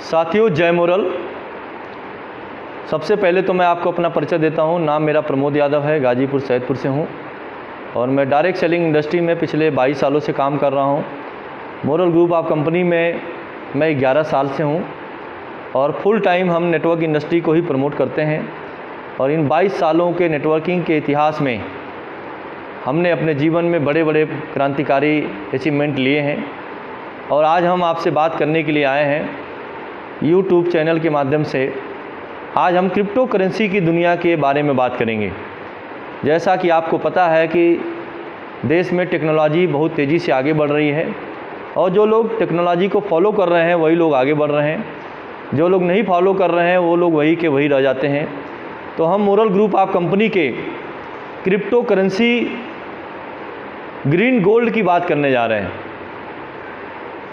साथियों, जय मोरल। सबसे पहले तो मैं आपको अपना परिचय देता हूं। नाम मेरा प्रमोद यादव है, गाजीपुर सैदपुर से हूं और मैं डायरेक्ट सेलिंग इंडस्ट्री में पिछले 22 सालों से काम कर रहा हूं। मोरल ग्रुप ऑफ कंपनी में मैं 11 साल से हूं और फुल टाइम हम नेटवर्क इंडस्ट्री को ही प्रमोट करते हैं। और इन 22 सालों के नेटवर्किंग के इतिहास में हमने अपने जीवन में बड़े बड़े क्रांतिकारी अचीवमेंट लिए हैं और आज हम आपसे बात करने के लिए आए हैं यूट्यूब चैनल के माध्यम से। आज हम क्रिप्टो करेंसी की दुनिया के बारे में बात करेंगे। जैसा कि आपको पता है कि देश में टेक्नोलॉजी बहुत तेज़ी से आगे बढ़ रही है और जो लोग टेक्नोलॉजी को फॉलो कर रहे हैं वही लोग आगे बढ़ रहे हैं, जो लोग नहीं फॉलो कर रहे हैं वो लोग वही के वही रह जाते हैं। तो हम मोरल ग्रुप ऑफ कंपनी के क्रिप्टो करेंसी ग्रीन गोल्ड की बात करने जा रहे हैं।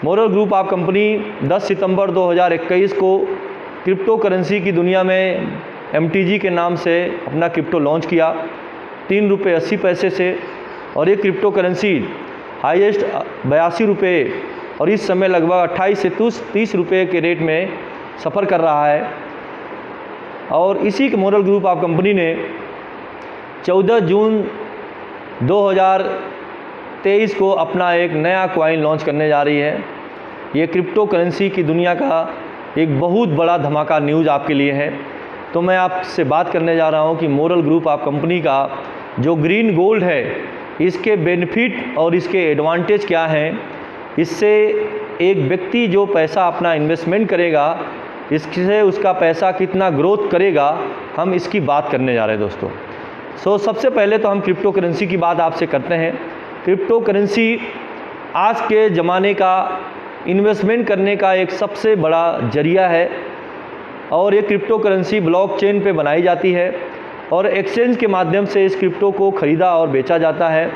मोरल ग्रुप ऑफ कंपनी 10 सितंबर 2021 को क्रिप्टो करेंसी की दुनिया में MTG के नाम से अपना क्रिप्टो लॉन्च किया ₹3.80 से, और ये क्रिप्टो करेंसी हाईएस्ट 82 रुपये और इस समय लगभग 28 से 30 रुपये के रेट में सफ़र कर रहा है। और इसी के मोरल ग्रुप ऑफ कंपनी ने 14 जून 2023 को अपना एक नया कॉइन लॉन्च करने जा रही है। ये क्रिप्टो करेंसी की दुनिया का एक बहुत बड़ा धमाका न्यूज़ आपके लिए है। तो मैं आपसे बात करने जा रहा हूँ कि मोरल ग्रुप ऑफ कंपनी का जो ग्रीन गोल्ड है, इसके बेनिफिट और इसके एडवांटेज क्या हैं। इससे एक व्यक्ति जो पैसा अपना इन्वेस्टमेंट करेगा, इससे उसका पैसा कितना ग्रोथ करेगा, हम इसकी बात करने जा रहे हैं दोस्तों। सबसे पहले तो हम क्रिप्टो करेंसी की बात आपसे करते हैं। क्रिप्टो करेंसी आज के ज़माने का इन्वेस्टमेंट करने का एक सबसे बड़ा जरिया है और ये क्रिप्टो करेंसी ब्लॉकचेन पे बनाई जाती है और एक्सचेंज के माध्यम से इस क्रिप्टो को ख़रीदा और बेचा जाता है।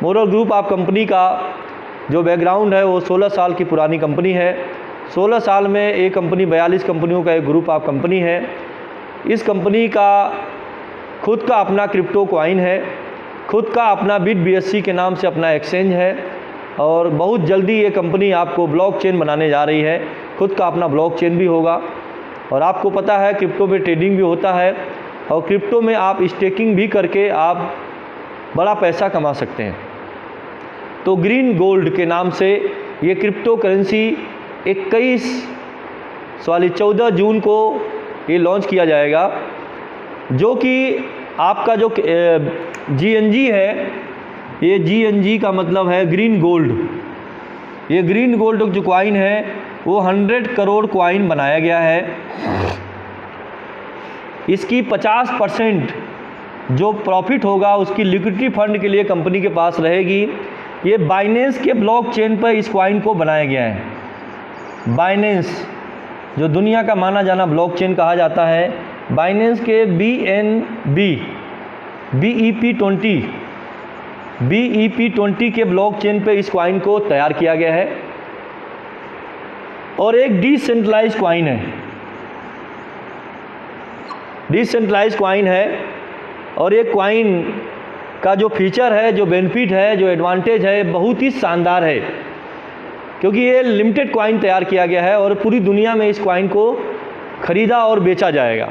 मोरल ग्रुप ऑफ कंपनी का जो बैकग्राउंड है वो 16 साल की पुरानी कंपनी है। 16 साल में एक कंपनी 42 कंपनियों का एक ग्रुप ऑफ कंपनी है। इस कंपनी का खुद का अपना क्रिप्टो कॉइन है, खुद का अपना BitBSC के नाम से अपना एक्सचेंज है और बहुत जल्दी ये कंपनी आपको ब्लॉकचेन बनाने जा रही है। खुद का अपना ब्लॉकचेन भी होगा और आपको पता है क्रिप्टो में ट्रेडिंग भी होता है और क्रिप्टो में आप स्टेकिंग भी करके आप बड़ा पैसा कमा सकते हैं। तो ग्रीन गोल्ड के नाम से ये क्रिप्टो करेंसी 14 जून को ये लॉन्च किया जाएगा, जो कि आपका जो GNG है, ये GNG का मतलब है ग्रीन गोल्ड। ये ग्रीन गोल्ड जो कॉइन है वो 100 करोड़ कॉइन बनाया गया है। इसकी 50% जो प्रॉफिट होगा उसकी लिक्विडिटी फंड के लिए कंपनी के पास रहेगी। ये बाइनेंस के ब्लॉकचेन पर इस कॉइन को बनाया गया है। बाइनेंस जो दुनिया का माना जाना ब्लॉकचेन कहा जाता है, बाइनेंस के BEP20 के ब्लॉकचेन पे इस कॉइन को तैयार किया गया है और एक डिसेंट्रलाइज कॉइन है। डिसेंट्रलाइज कॉइन है और ये कॉइन का जो फीचर है, जो बेनिफिट है, जो एडवांटेज है, बहुत ही शानदार है, क्योंकि ये लिमिटेड कॉइन तैयार किया गया है और पूरी दुनिया में इस कॉइन को ख़रीदा और बेचा जाएगा।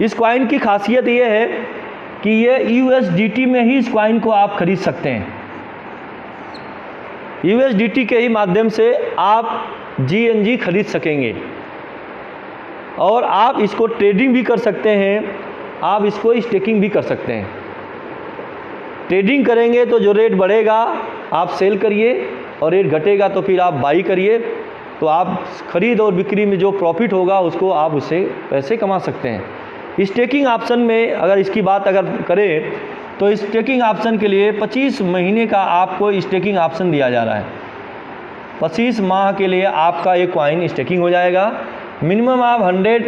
इस कॉइन की खासियत ये है कि ये USDT में ही इस कॉइन को आप खरीद सकते हैं। USDT के ही माध्यम से आप GNG खरीद सकेंगे और आप इसको ट्रेडिंग भी कर सकते हैं, आप इसको स्टेकिंग भी कर सकते हैं। ट्रेडिंग करेंगे तो जो रेट बढ़ेगा आप सेल करिए और रेट घटेगा तो फिर आप बाई करिए, तो आप खरीद और बिक्री में जो प्रॉफिट होगा उसको आप उससे पैसे कमा सकते हैं। स्टेकिंग ऑप्शन में अगर इसकी बात करें तो स्टेकिंग ऑप्शन के लिए 25 महीने का आपको स्टेकिंग ऑप्शन दिया जा रहा है। 25 माह के लिए आपका एक कॉइन स्टेकिंग हो जाएगा। मिनिमम आप 100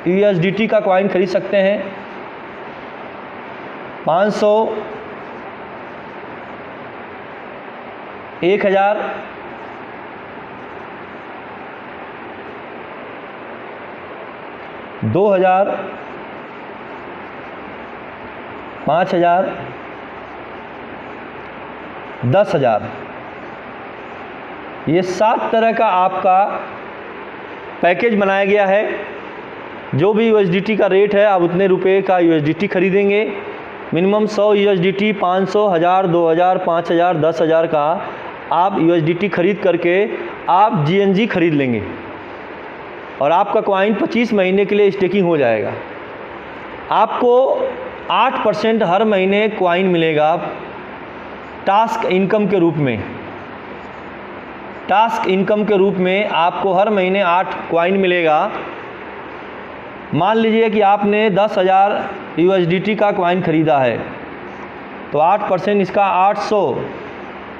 USDT का कॉइन खरीद सकते हैं। 500, 1000, 2000, 5000, 10,000, ये 7 तरह का आपका पैकेज बनाया गया है। जो भी USDT का रेट है आप उतने रुपए का USDT खरीदेंगे। मिनिमम 100 USDT, 500, 1000, 2000, 5000, 10,000 का आप USDT खरीद करके आप GNG खरीद लेंगे और आपका कॉइन 25 महीने के लिए स्टेकिंग हो जाएगा। आपको 8% हर महीने कॉइन मिलेगा टास्क इनकम के रूप में। टास्क इनकम के रूप में आपको हर महीने 8 कॉइन मिलेगा। मान लीजिए कि आपने 10,000 USDT का कॉइन ख़रीदा है तो 8% इसका 800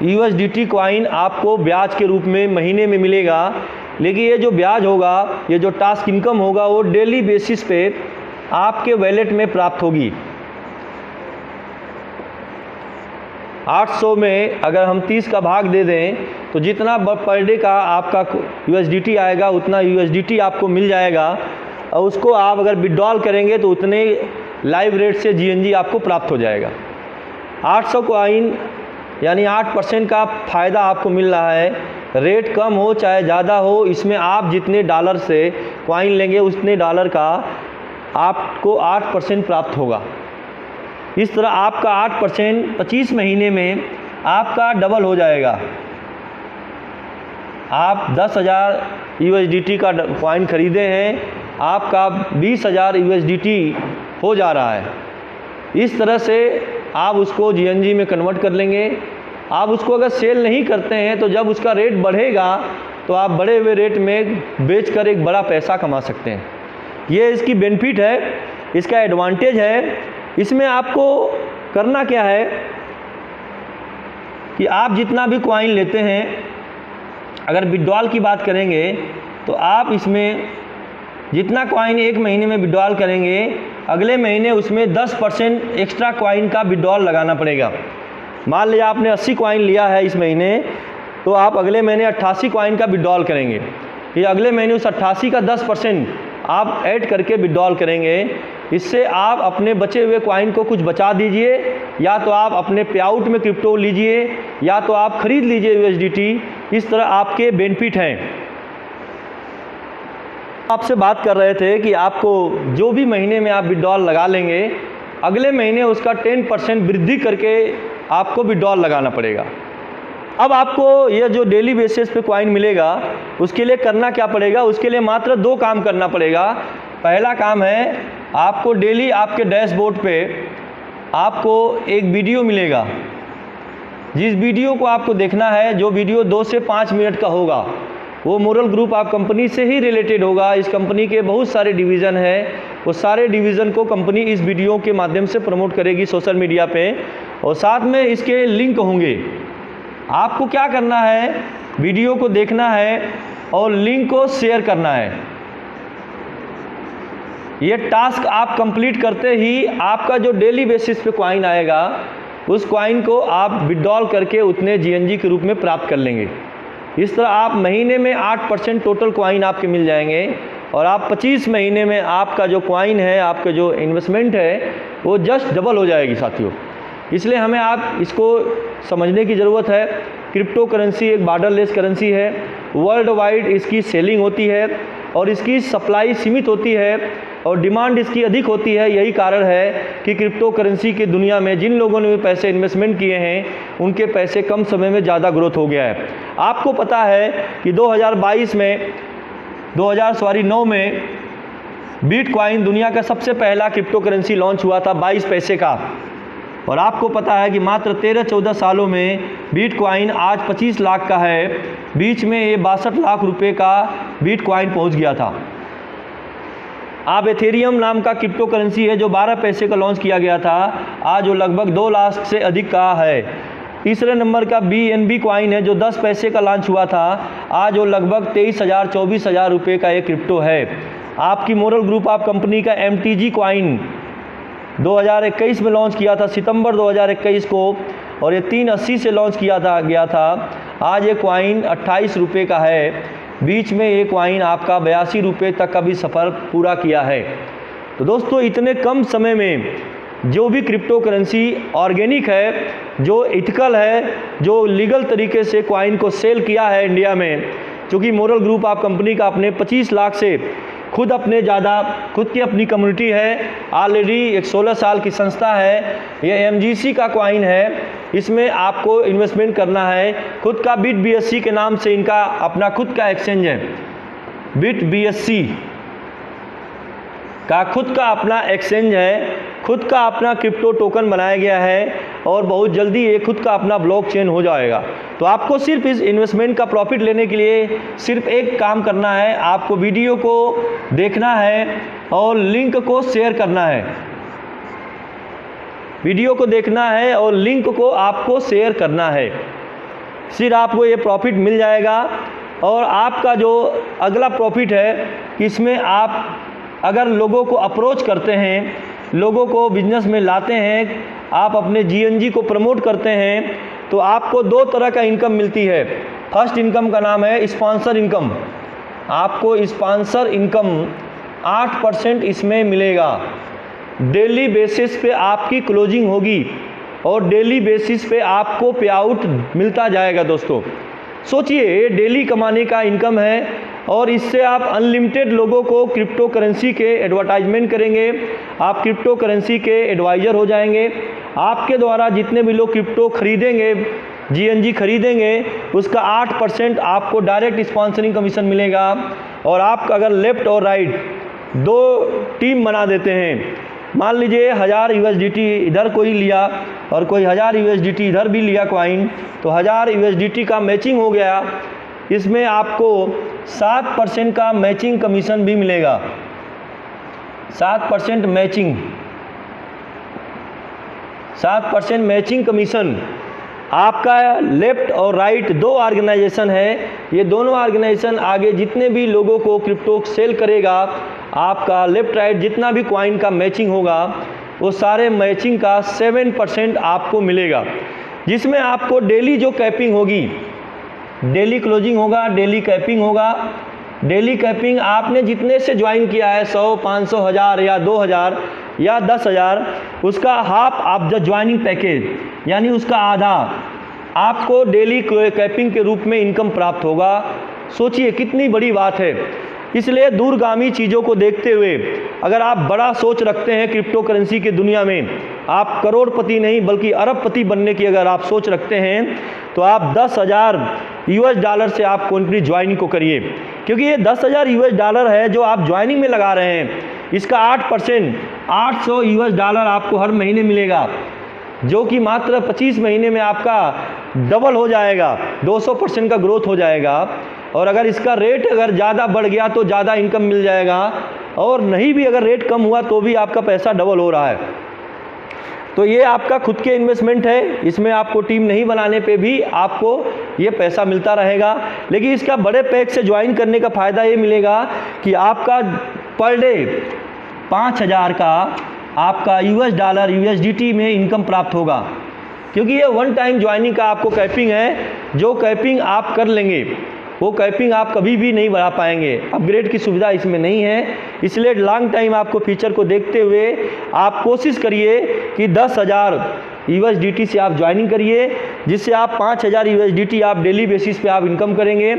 USDT कॉइन आपको ब्याज के रूप में महीने में मिलेगा। लेकिन ये जो ब्याज होगा, ये जो टास्क इनकम होगा, वो डेली बेसिस पे आपके वैलेट में प्राप्त होगी। 800 में अगर हम 30 का भाग दे दें तो जितना पर डे का आपका USDT आएगा उतना USDT आपको मिल जाएगा और उसको आप अगर विड्रॉल करेंगे तो उतने लाइव रेट से GNG आपको प्राप्त हो जाएगा। 800 कॉइन यानी 8% का फ़ायदा आपको मिल रहा है। रेट कम हो चाहे ज़्यादा हो, इसमें आप जितने डॉलर से कॉइन लेंगे उतने डॉलर का आपको 8% प्राप्त होगा। इस तरह आपका 8% 25 महीने में आपका डबल हो जाएगा। आप 10,000 USDT का कॉइन ख़रीदे हैं, आपका 20,000 USDT हो जा रहा है। इस तरह से आप उसको GNG में कन्वर्ट कर लेंगे। आप उसको अगर सेल नहीं करते हैं तो जब उसका रेट बढ़ेगा तो आप बढ़े हुए रेट में बेचकर एक बड़ा पैसा कमा सकते हैं। ये इसकी बेनिफिट है, इसका एडवांटेज है। इसमें आपको करना क्या है कि आप जितना भी कॉइन लेते हैं, अगर विड्रॉल की बात करेंगे तो आप इसमें जितना कॉइन एक महीने में विड्रॉल करेंगे, अगले महीने उसमें 10% एक्स्ट्रा कॉइन का विड्रॉल लगाना पड़ेगा। मान लीजिए आपने 80 कॉइन लिया है इस महीने, तो आप अगले महीने 88 कॉइन का विड्रॉल करेंगे। ये अगले महीने उस 88 का 10% आप ऐड करके विड्रॉल करेंगे। इससे आप अपने बचे हुए कॉइन को कुछ बचा दीजिए, या तो आप अपने पे आउट में क्रिप्टो लीजिए या तो आप ख़रीद लीजिए USDT। इस तरह आपके बेनिफिट हैं। आपसे बात कर रहे थे कि आपको जो भी महीने में आप विड्रॉल लगा लेंगे, अगले महीने उसका 10% वृद्धि करके आपको विड्रॉल लगाना पड़ेगा। अब आपको यह जो डेली बेसिस पे कॉइन मिलेगा उसके लिए करना क्या पड़ेगा? उसके लिए मात्र 2 काम करना पड़ेगा। पहला काम है, आपको डेली आपके डैशबोर्ड पे आपको एक वीडियो मिलेगा। जिस वीडियो को आपको देखना है, जो वीडियो 2 से 5 मिनट का होगा, वो मोरल ग्रुप आप कंपनी से ही रिलेटेड होगा। इस कंपनी के बहुत सारे डिवीज़न हैं, वो सारे डिवीज़न को कंपनी इस वीडियो के माध्यम से प्रमोट करेगी सोशल मीडिया पे, और साथ में इसके लिंक होंगे। आपको क्या करना है, वीडियो को देखना है और लिंक को शेयर करना है। ये टास्क आप कंप्लीट करते ही आपका जो डेली बेसिस पे कॉइन आएगा, उस कॉइन को आप विड्रॉल करके उतने GNG के रूप में प्राप्त कर लेंगे। इस तरह आप महीने में 8% टोटल कॉइन आपके मिल जाएंगे और आप 25 महीने में आपका जो कॉइन है, आपका जो इन्वेस्टमेंट है, वो जस्ट डबल हो जाएगी साथियों। इसलिए हमें आप इसको समझने की ज़रूरत है। क्रिप्टो करेंसी एक बॉर्डरलेस करेंसी है। वर्ल्ड वाइड इसकी सेलिंग होती है और इसकी सप्लाई सीमित होती है और डिमांड इसकी अधिक होती है। यही कारण है कि क्रिप्टो करेंसी की दुनिया में जिन लोगों ने भी पैसे इन्वेस्टमेंट किए हैं, उनके पैसे कम समय में ज़्यादा ग्रोथ हो गया है। आपको पता है कि 2009 में बिटकॉइन दुनिया का सबसे पहला क्रिप्टो करेंसी लॉन्च हुआ था 22 पैसे का, और आपको पता है कि मात्र 13-14 सालों में बिटकॉइन आज 25 लाख का है। बीच में ये 62 लाख रुपए का बिटकॉइन पहुंच गया था। अब एथेरियम नाम का क्रिप्टो करेंसी है जो 12 पैसे का लॉन्च किया गया था, आज वो लगभग 2 लाख से अधिक का है। तीसरे नंबर का BNB कॉइन है जो 10 पैसे का लॉन्च हुआ था, आज वो लगभग 23,000-24,000 रुपये का एक क्रिप्टो है। आपकी मोरल ग्रुप ऑफ कंपनी का MTG कॉइन 2021 में लॉन्च किया था, सितंबर 2021 को, और ये 380 से लॉन्च किया गया था। आज ये कॉइन 28 रुपये का है। बीच में ये कॉइन आपका 82 रुपये तक का भी सफ़र पूरा किया है। तो दोस्तों, इतने कम समय में जो भी क्रिप्टो करेंसी ऑर्गेनिक है, जो इथिकल है, जो लीगल तरीके से कॉइन को सेल किया है इंडिया में, चूँकि मोरल ग्रुप ऑफ कंपनी का अपने 25 लाख से खुद की अपनी कम्युनिटी है, ऑलरेडी एक 16 साल की संस्था है, ये MGC का कॉइन है, इसमें आपको इन्वेस्टमेंट करना है। खुद का बिट BSC के नाम से इनका अपना खुद का एक्सचेंज है, बिट BSC का खुद का अपना एक्सचेंज है, खुद का अपना क्रिप्टो टोकन बनाया गया है और बहुत जल्दी ये खुद का अपना ब्लॉकचेन हो जाएगा। तो आपको सिर्फ इस इन्वेस्टमेंट का प्रॉफिट लेने के लिए सिर्फ एक काम करना है, आपको वीडियो को देखना है और लिंक को शेयर करना है। वीडियो को देखना है और लिंक को आपको शेयर करना है, फिर आपको ये प्रॉफिट मिल जाएगा। और आपका जो अगला प्रॉफिट है, इसमें आप अगर लोगों को अप्रोच करते हैं, लोगों को बिजनेस में लाते हैं, आप अपने GNG को प्रमोट करते हैं, तो आपको 2 तरह का इनकम मिलती है। फर्स्ट इनकम का नाम है स्पॉन्सर इनकम। आपको स्पॉन्सर इनकम 8% इसमें मिलेगा। डेली बेसिस पे आपकी क्लोजिंग होगी और डेली बेसिस पे आपको पे आउट मिलता जाएगा। दोस्तों सोचिए, डेली कमाने का इनकम है और इससे आप अनलिमिटेड लोगों को क्रिप्टो करेंसी के एडवर्टाइजमेंट करेंगे, आप क्रिप्टो करेंसी के एडवाइज़र हो जाएंगे। आपके द्वारा जितने भी लोग क्रिप्टो खरीदेंगे, GNG खरीदेंगे, उसका 8% आपको डायरेक्ट स्पॉन्सरिंग कमीशन मिलेगा। और आप अगर लेफ़्ट और राइट 2 टीम बना देते हैं, मान लीजिए 1000 USDT इधर कोई लिया और कोई 1000 USDT इधर भी लिया कॉइन, तो 1000 USDT का मैचिंग हो गया, इसमें आपको 7% का मैचिंग कमीशन भी मिलेगा। 7% मैचिंग कमीशन। आपका लेफ़्ट और राइट 2 ऑर्गेनाइजेशन है, ये दोनों ऑर्गेनाइजेशन आगे जितने भी लोगों को क्रिप्टो सेल करेगा, आपका लेफ़्ट राइट जितना भी कॉइन का मैचिंग होगा, वो सारे मैचिंग का 7% आपको मिलेगा, जिसमें आपको डेली जो कैपिंग होगी, डेली क्लोजिंग होगा, डेली कैपिंग होगा। डेली कैपिंग आपने जितने से ज्वाइन किया है, 100, 500, 1000 या 2000 या 10,000, उसका हाफ आप द ज्वाइनिंग पैकेज, यानी उसका आधा आपको डेली कैपिंग के रूप में इनकम प्राप्त होगा। सोचिए कितनी बड़ी बात है। इसलिए दूरगामी चीज़ों को देखते हुए अगर आप बड़ा सोच रखते हैं क्रिप्टो करेंसी की दुनिया में, आप करोड़पति नहीं बल्कि अरबपति बनने की अगर आप सोच रखते हैं, तो आप $10,000 से आप कंपनी ज्वाइनिंग को करिए, क्योंकि ये $10,000 है जो आप ज्वाइनिंग में लगा रहे हैं। इसका 8% $800 आपको हर महीने मिलेगा, जो कि मात्र 25 महीने में आपका डबल हो जाएगा, 200% का ग्रोथ हो जाएगा। और अगर इसका रेट अगर ज़्यादा बढ़ गया तो ज़्यादा इनकम मिल जाएगा, और नहीं भी अगर रेट कम हुआ तो भी आपका पैसा डबल हो रहा है। तो ये आपका खुद के इन्वेस्टमेंट है, इसमें आपको टीम नहीं बनाने पे भी आपको ये पैसा मिलता रहेगा। लेकिन इसका बड़े पैक से ज्वाइन करने का फ़ायदा ये मिलेगा कि आपका पर डे 5000 का आपका $, USDT में इनकम प्राप्त होगा, क्योंकि ये 1 टाइम ज्वाइनिंग का आपको कैपिंग है। जो कैपिंग आप कर लेंगे वो कैपिंग आप कभी भी नहीं बढ़ा पाएंगे, अपग्रेड की सुविधा इसमें नहीं है। इसलिए लॉन्ग टाइम आपको फीचर को देखते हुए आप कोशिश करिए कि 10,000 USDT से आप ज्वाइनिंग करिए, जिससे आप 5,000 USDT आप डेली बेसिस पे आप इनकम करेंगे।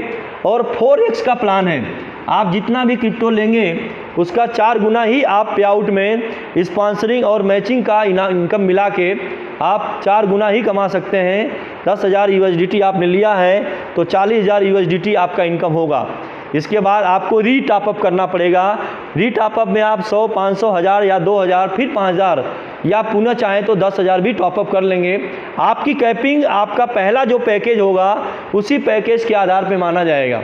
और 4x का प्लान है, आप जितना भी क्रिप्टो लेंगे उसका 4 गुना ही आप पे आउट में स्पॉन्सरिंग और मैचिंग का इनकम मिला के आप 4 गुना ही कमा सकते हैं। 10,000 USDT आपने लिया है तो 40,000 USDT आपका इनकम होगा। इसके बाद आपको रीटॉपअप करना पड़ेगा। रीटॉपअप में आप 100, 500, 1000 या 2000 फिर 5000 या पुनः चाहें तो 10,000 भी टॉपअप कर लेंगे। आपकी कैपिंग आपका पहला जो पैकेज होगा उसी पैकेज के आधार पर माना जाएगा,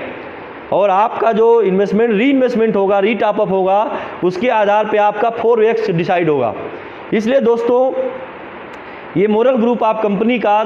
और आपका जो इन्वेस्टमेंट री इन्वेस्टमेंट होगा, रीटॉपअप होगा, उसके आधार पे आपका 4x डिसाइड होगा। इसलिए दोस्तों ये मोरल ग्रुप ऑफ कंपनी का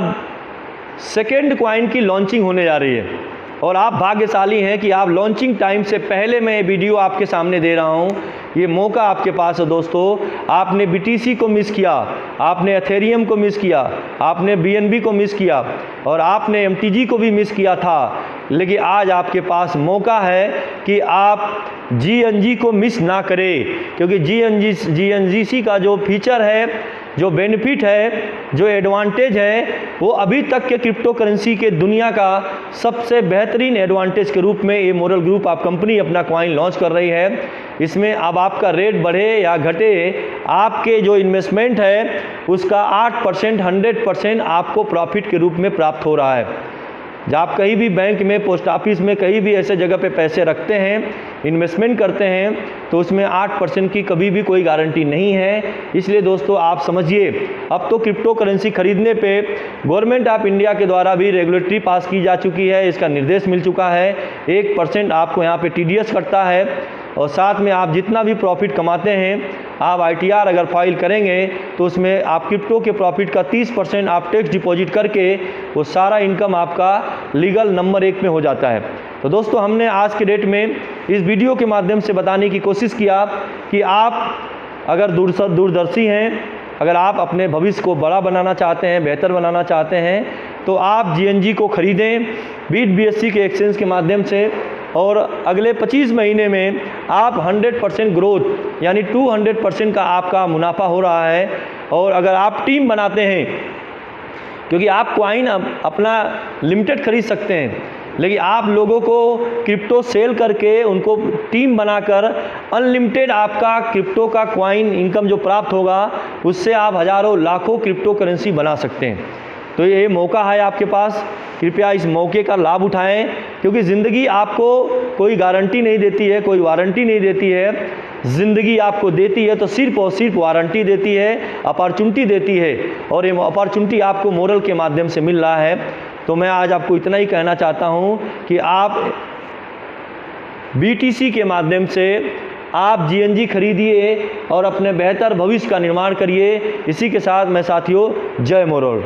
2nd कॉइन की लॉन्चिंग होने जा रही है, और आप भाग्यशाली हैं कि आप लॉन्चिंग टाइम से पहले मैं ये वीडियो आपके सामने दे रहा हूँ। ये मौका आपके पास है दोस्तों। आपने BTC को मिस किया, आपने एथेरियम को मिस किया, आपने BNB को मिस किया और आपने MTG को भी मिस किया था, लेकिन आज आपके पास मौका है कि आप GNG को मिस ना करें, क्योंकि GNGC का जो फीचर है जो बेनिफिट है, जो एडवांटेज है, वो अभी तक के क्रिप्टो करेंसी के दुनिया का सबसे बेहतरीन एडवांटेज के रूप में ये मोरल ग्रुप आप कंपनी अपना कॉइन लॉन्च कर रही है। इसमें अब आपका रेट बढ़े या घटे, आपके जो इन्वेस्टमेंट है उसका 8% 100% आपको प्रॉफिट के रूप में प्राप्त हो रहा है। जब आप कहीं भी बैंक में, पोस्ट ऑफिस में, कहीं भी ऐसे जगह पे पैसे रखते हैं, इन्वेस्टमेंट करते हैं, तो उसमें 8% की कभी भी कोई गारंटी नहीं है। इसलिए दोस्तों आप समझिए, अब तो क्रिप्टो करेंसी खरीदने पे गवर्नमेंट ऑफ इंडिया के द्वारा भी रेगुलेटरी पास की जा चुकी है, इसका निर्देश मिल चुका है। 1% आपको यहाँ पे TDS कटता है, और साथ में आप जितना भी प्रॉफिट कमाते हैं, आप ITR अगर फाइल करेंगे तो उसमें आप क्रिप्टो के प्रॉफिट का 30% आप टैक्स डिपॉजिट करके वो सारा इनकम आपका लीगल नंबर 1 में हो जाता है। तो दोस्तों हमने आज के डेट में इस वीडियो के माध्यम से बताने की कोशिश किया कि आप अगर दूरदर्शी हैं, अगर आप अपने भविष्य को बड़ा बनाना चाहते हैं, बेहतर बनाना चाहते हैं, तो आप GNG को खरीदें बीट BSC के एक्सचेंज के माध्यम से, और अगले 25 महीने में आप 100% ग्रोथ यानी 200% का आपका मुनाफा हो रहा है। और अगर आप टीम बनाते हैं, क्योंकि आप कॉइन अपना लिमिटेड खरीद सकते हैं, लेकिन आप लोगों को क्रिप्टो सेल करके उनको टीम बनाकर अनलिमिटेड आपका क्रिप्टो का कॉइन इनकम जो प्राप्त होगा, उससे आप हज़ारों लाखों क्रिप्टो करेंसी बना सकते हैं। तो ये मौका है आपके पास, कृपया इस मौके का लाभ उठाएं, क्योंकि ज़िंदगी आपको कोई गारंटी नहीं देती है, कोई वारंटी नहीं देती है। ज़िंदगी आपको देती है तो सिर्फ और सिर्फ वारंटी देती है, अपॉर्चुनिटी देती है, और ये अपॉर्चुनिटी आपको मोरल के माध्यम से मिल रहा है। तो मैं आज आपको इतना ही कहना चाहता हूँ कि आप BTC के माध्यम से आप GNG खरीदिए और अपने बेहतर भविष्य का निर्माण करिए। इसी के साथ मैं साथियों, जय मोरल।